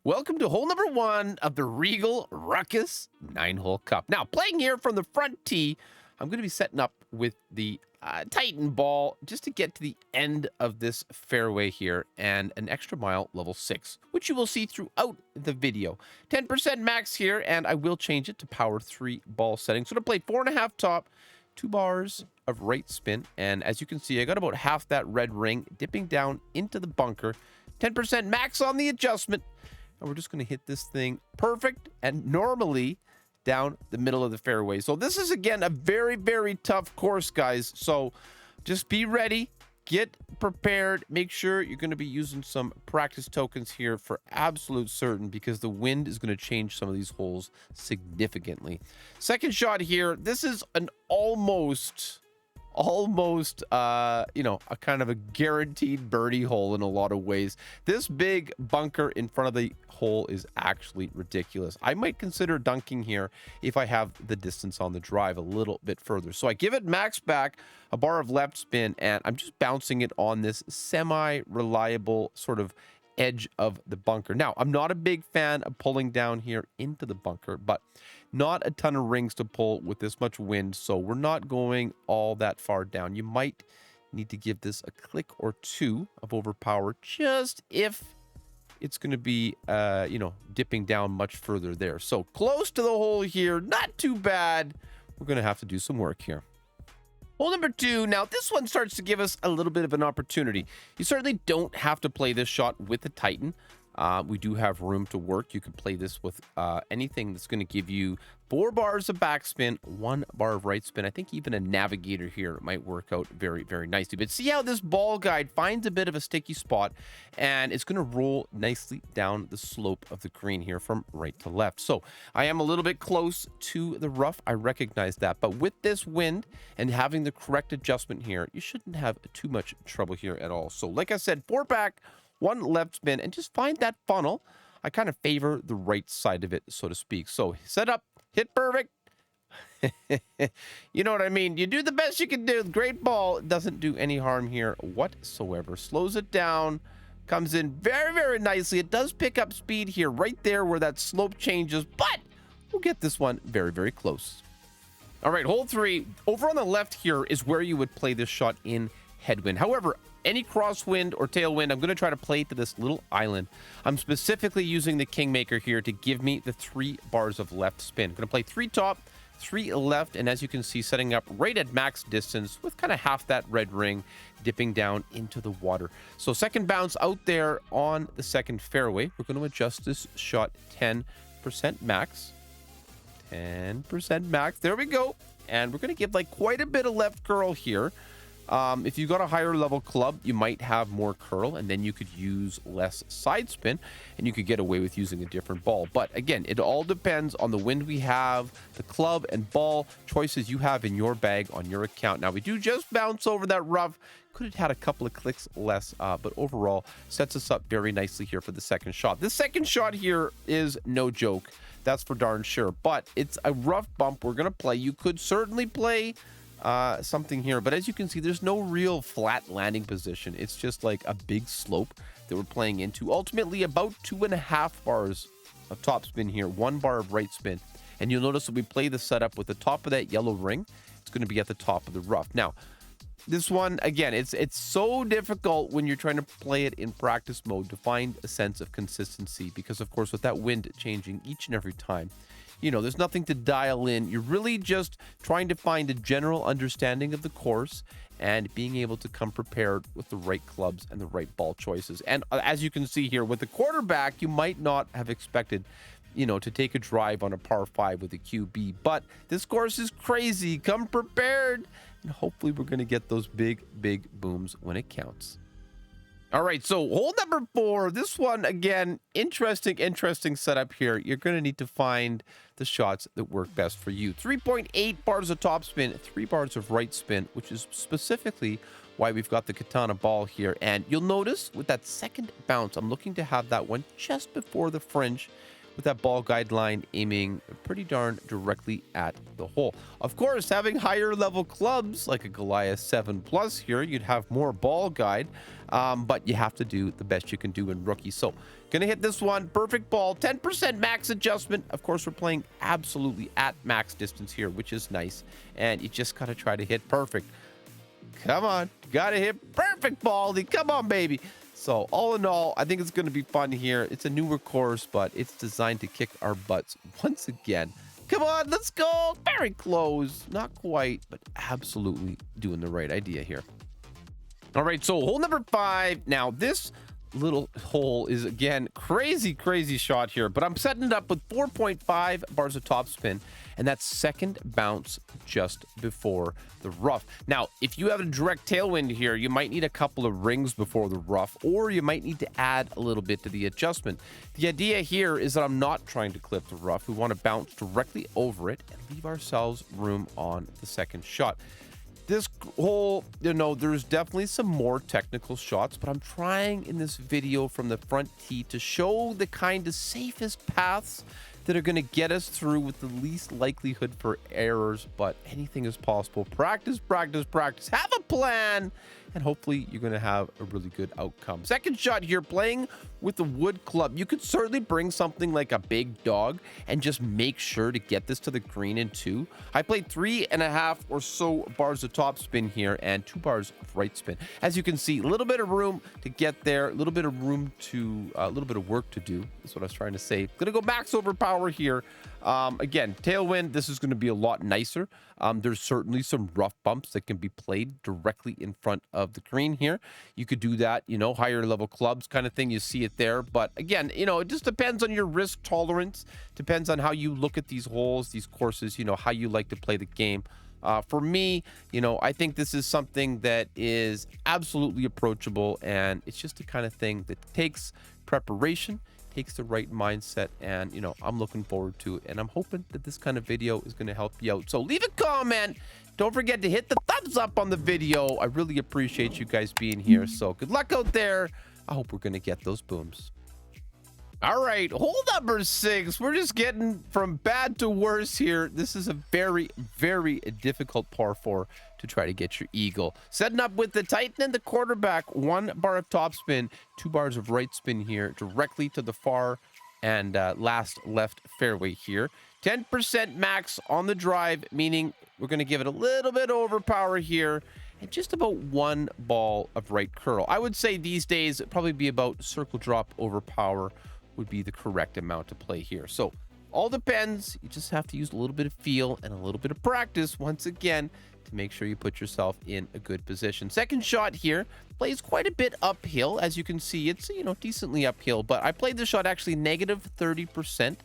Welcome to hole number 1 of the Regal Ruckus 9-hole cup. Now, playing here from the front tee, I'm going to be setting up with the Titan ball just to get to the end of this fairway here and an extra mile level 6, which you will see throughout the video. 10% max here, and I will change it to power 3 ball settings. So to play 4.5 top, 2 bars of right spin, and as you can see, I got about half that red ring dipping down into the bunker. 10% max on the adjustment. And we're just going to hit this thing perfect and normally down the middle of the fairway. So this is, again, a very, very tough course, guys. So just be ready. Get prepared. Make sure you're going to be using some practice tokens here for absolute certain because the wind is going to change some of these holes significantly. Second shot here. This is an almost a kind of a guaranteed birdie hole in a lot of ways. This big bunker in front of the hole is actually ridiculous. I might consider dunking here if I have the distance on the drive a little bit further. So I give it max back, a bar of left spin, and I'm just bouncing it on this semi-reliable sort of edge of the bunker. Now, I'm not a big fan of pulling down here into the bunker, but not a ton of rings to pull with this much wind, so we're not going all that far down. You might need to give this a click or two of overpower just if it's going to be, dipping down much further there. So close to the hole here, not too bad. We're going to have to do some work here. Hole number 2. Now, this one starts to give us a little bit of an opportunity. You certainly don't have to play this shot with the Titan. We do have room to work. You can play this with anything that's going to give you 4 bars of backspin, 1 bar of right spin. I think even a navigator here might work out very, very nicely. But see how this ball guide finds a bit of a sticky spot, and it's going to roll nicely down the slope of the green here from right to left. So I am a little bit close to the rough. I recognize that. But with this wind and having the correct adjustment here, you shouldn't have too much trouble here at all. So like I said, 4 back, 1 left spin, and just find that funnel. I kind of favor the right side of it, so to speak. So set up, hit perfect. You know what I mean? You do the best you can do. Great ball. It doesn't do any harm here whatsoever. Slows it down. Comes in very, very nicely. It does pick up speed here, right there where that slope changes, but we'll get this one very, very close. All right, hole 3. Over on the left here is where you would play this shot in headwind. However, any crosswind or tailwind, I'm going to try to play to this little island. I'm specifically using the Kingmaker here to give me the 3 bars of left spin. I'm going to play 3 top, 3 left, and as you can see, setting up right at max distance with kind of half that red ring dipping down into the water. So second bounce out there on the second fairway. We're going to adjust this shot 10% max. 10% max. There we go. And we're going to give like quite a bit of left curl here. If you got a higher level club, you might have more curl, and then you could use less side spin, and you could get away with using a different ball. But again, it all depends on the wind we have, the club and ball choices you have in your bag on your account. Now, we do just bounce over that rough. Could have had a couple of clicks less, but overall sets us up very nicely here for the second shot. This second shot here is no joke. That's for darn sure, but it's a rough bump we're going to play. You could certainly play something here, but as you can see, there's no real flat landing position. It's just like a big slope that we're playing into. Ultimately, about 2.5 bars of top spin here, 1 bar of right spin, and you'll notice that we play the setup with the top of that yellow ring. It's going to be at the top of the rough. Now, this one, again, it's so difficult when you're trying to play it in practice mode to find a sense of consistency because, of course, with that wind changing each and every time, there's nothing to dial in. You're really just trying to find a general understanding of the course and being able to come prepared with the right clubs and the right ball choices. And as you can see here, with the quarterback, you might not have expected, to take a drive on a par 5 with a QB. But this course is crazy. Come prepared. And hopefully we're going to get those big, big booms when it counts. All right, so hole number 4, this one, again, interesting setup here. You're going to need to find the shots that work best for you. 3.8 bars of top spin, 3 bars of right spin, which is specifically why we've got the katana ball here. And you'll notice with that second bounce, I'm looking to have that one just before the fringe with that ball guideline aiming pretty darn directly at the hole. Of course, having higher level clubs like a Goliath 7 Plus here, you'd have more ball guide, but you have to do the best you can do in rookie. So gonna hit this one, perfect ball, 10% max adjustment. Of course, we're playing absolutely at max distance here, which is nice, and you just gotta try to hit perfect. Come on, gotta hit perfect, Baldy. Come on, baby. So all in all, I think it's going to be fun here. It's a newer course, but it's designed to kick our butts once again. Come on, let's go. Very close. Not quite, but absolutely doing the right idea here. All right, so hole number 5. Now, this little hole is, again, crazy shot here, but I'm setting it up with 4.5 bars of topspin, and that's second bounce just before the rough. Now, if you have a direct tailwind here, you might need a couple of rings before the rough, or you might need to add a little bit to the adjustment. The idea here is that I'm not trying to clip the rough. We want to bounce directly over it and leave ourselves room on the second shot. This hole, you know, there's definitely some more technical shots, but I'm trying in this video from the front tee to show the kind of safest paths that are going to get us through with the least likelihood for errors, but anything is possible. Practice. Have a plan, and hopefully you're going to have a really good outcome. Second shot here, playing with the wood club. You could certainly bring something like a big dog and just make sure to get this to the green in 2. I played 3.5 or so bars of top spin here and 2 bars of right spin. As you can see, a little bit of room to get there, a little bit of room to, a little bit of work to do. That's what I was trying to say. Gonna go max overpower here. Again, tailwind, this is going to be a lot nicer. There's certainly some rough bumps that can be played directly in front of the green here. You could do that, you know, higher level clubs kind of thing. You see it there. But again, you know, it just depends on your risk tolerance. Depends on how you look at these holes, these courses, you know, how you like to play the game. For me, you know, I think this is something that is absolutely approachable, and it's just the kind of thing that takes preparation, takes the right mindset, and you know, I'm looking forward to it, and I'm hoping that this kind of video is going to help you out. So leave a comment, don't forget to hit the thumbs up on the video. I really appreciate you guys being here. So good luck out there. I hope we're going to get those booms. All right, hole number 6. We're just getting from bad to worse here. This is a very difficult par 4 to try to get your eagle. Setting up with the Titan and the quarterback, 1 bar of topspin, 2 bars of right spin here, directly to the far and last left fairway here. 10% max on the drive, meaning we're going to give it a little bit overpower here, and just about 1 ball of right curl. I would say these days it'd probably be about circle drop overpower would be the correct amount to play here. So all depends. You just have to use a little bit of feel and a little bit of practice once again to make sure you put yourself in a good position. Second shot here plays quite a bit uphill. As you can see, it's, you know, decently uphill, but I played this shot actually negative 30%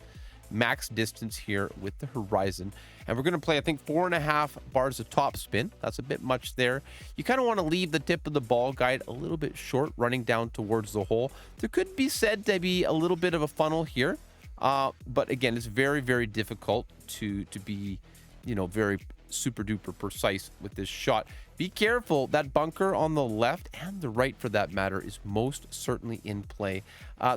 max distance here with the horizon, and we're going to play, I think, 4.5 bars of top spin. That's a bit much there. You kind of want to leave the tip of the ball guide a little bit short, running down towards the hole. There could be said to be a little bit of a funnel here, but again, it's very difficult to be, you know, very super duper precise with this shot. Be careful, that bunker on the left and the right for that matter is most certainly in play.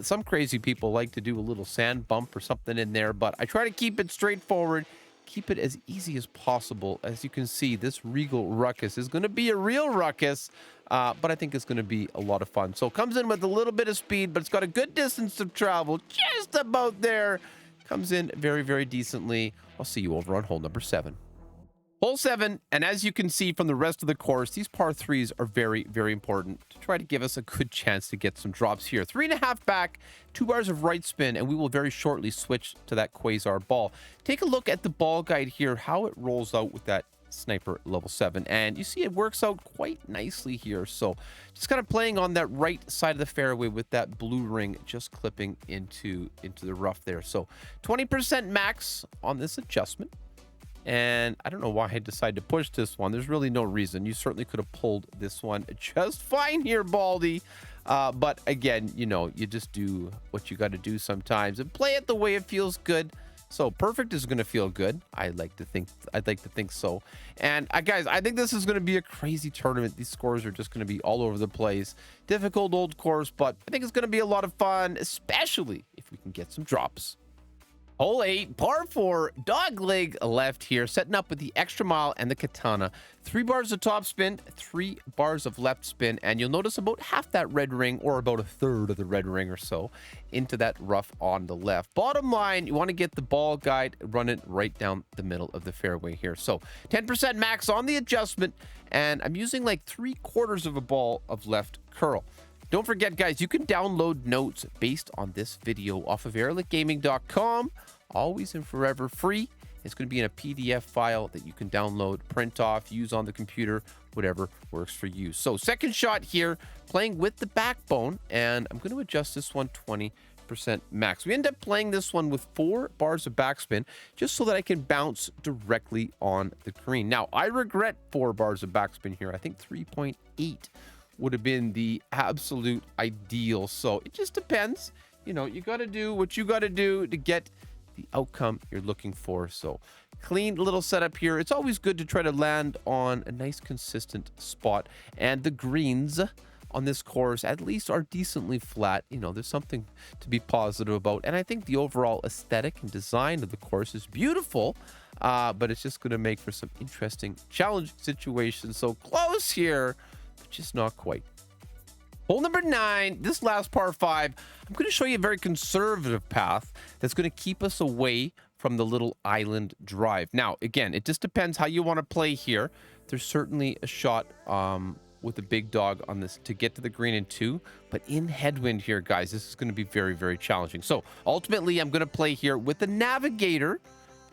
Some crazy people like to do a little sand bump or something in there, but I try to keep it straightforward, keep it as easy as possible. As you can see, this Regal Ruckus is going to be a real ruckus, but I think it's going to be a lot of fun. So it comes in with a little bit of speed, but it's got a good distance to travel, just about there. Comes in very decently. I'll see you over on hole number 7. Hole 7, and as you can see from the rest of the course, these par 3s are very important to try to give us a good chance to get some drops here. 3.5 back, 2 bars of right spin, and we will very shortly switch to that Quasar ball. Take a look at the ball guide here, how it rolls out with that Sniper level 7, and you see it works out quite nicely here. So just kind of playing on that right side of the fairway with that blue ring just clipping into the rough there. So 20% max on this adjustment. And I don't know why I decided to push this one. There's really no reason. You certainly could have pulled this one just fine here, Baldy. But again, you know, you just do what you got to do sometimes and play it the way it feels good. So perfect is going to feel good. I'd like to think so. And guys, I think this is going to be a crazy tournament. These scores are just going to be all over the place. Difficult old course, but I think it's going to be a lot of fun, especially if we can get some drops. Hole 8, par 4, dog leg left here, setting up with the extra mile and the katana. 3 bars of top spin, 3 bars of left spin, and you'll notice about half that red ring, or about a third of the red ring or so, into that rough on the left. Bottom line, you want to get the ball guide, run it right down the middle of the fairway here. So 10% max on the adjustment, and I'm using like 3/4 of a ball of left curl. Don't forget, guys, you can download notes based on this video off of ErelicGaming.com. Always and forever free. It's going to be in a PDF file that you can download, print off, use on the computer, whatever works for you. So second shot here, playing with the backbone, and I'm going to adjust this one 20% max. We end up playing this one with 4 bars of backspin, just so that I can bounce directly on the green. Now, I regret 4 bars of backspin here. I think 3.8 would have been the absolute ideal. So it just depends. You know, you got to do what you got to do to get the outcome you're looking for. So clean little setup here. It's always good to try to land on a nice consistent spot, and the greens on this course at least are decently flat. You know, there's something to be positive about, and I think the overall aesthetic and design of the course is beautiful, but it's just going to make for some interesting challenging situations. So close here, but just not quite. Hole number 9, this last par 5, I'm going to show you a very conservative path that's going to keep us away from the little island drive. Now, again, it just depends how you want to play here. There's certainly a shot with a big dog on this to get to the green in 2, but in headwind here, guys, this is going to be very, very challenging. So ultimately, I'm going to play here with the navigator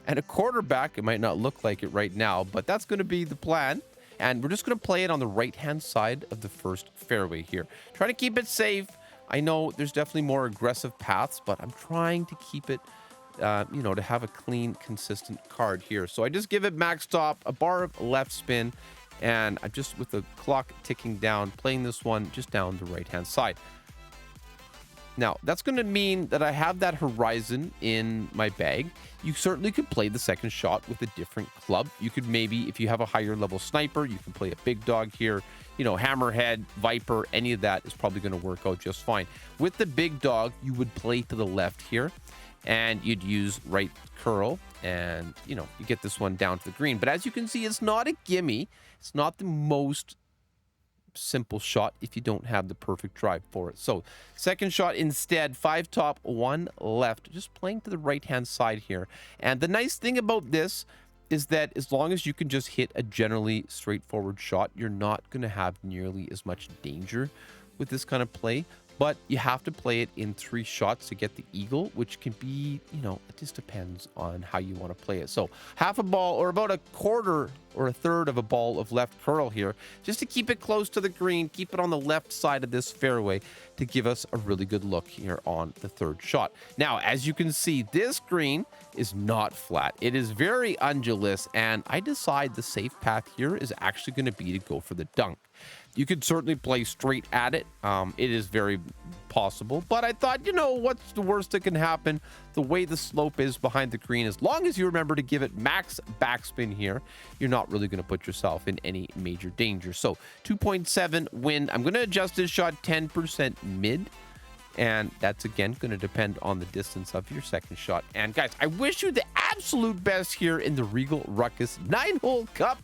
and a quarterback. It might not look like it right now, but that's going to be the plan. And we're just going to play it on the right-hand side of the first fairway here. Try to keep it safe. I know there's definitely more aggressive paths, but I'm trying to keep it, you know, to have a clean, consistent card here. So I just give it max top, a bar of left spin, and I'm just, with the clock ticking down, playing this one just down the right-hand side. Now, that's going to mean that I have that horizon in my bag. You certainly could play the second shot with a different club. You could maybe, if you have a higher level sniper, you can play a big dog here. You know, hammerhead, viper, any of that is probably going to work out just fine. With the big dog, you would play to the left here, and you'd use right curl, and, you know, you get this one down to the green. But as you can see, it's not a gimme. It's not the most simple shot if you don't have the perfect drive for it. So second shot instead, 5 top, 1 left, just playing to the right hand side here. And the nice thing about this is that as long as you can just hit a generally straightforward shot, you're not going to have nearly as much danger with this kind of play. But you have to play it in 3 shots to get the eagle, which can be, you know, it just depends on how you want to play it. So half a ball, or about a quarter or a third of a ball of left curl here, just to keep it close to the green, keep it on the left side of this fairway to give us a really good look here on the third shot. Now, as you can see, this green is not flat. It is very undulous, and I decide the safe path here is actually going to be to go for the dunk. You could certainly play straight at it. It is very possible, but I thought, you know, what's the worst that can happen? The way the slope is behind the green, as long as you remember to give it max backspin here, you're not really going to put yourself in any major danger. So 2.7 wind. I'm going to adjust this shot 10% mid, and that's again going to depend on the distance of your second shot. And guys, I wish you the absolute best here in the Regal Ruckus 9-hole cup.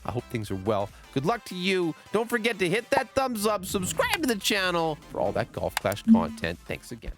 I hope things are well. Good luck to you. Don't forget to hit that thumbs up, subscribe to the channel for all that Golf Clash content. Thanks again.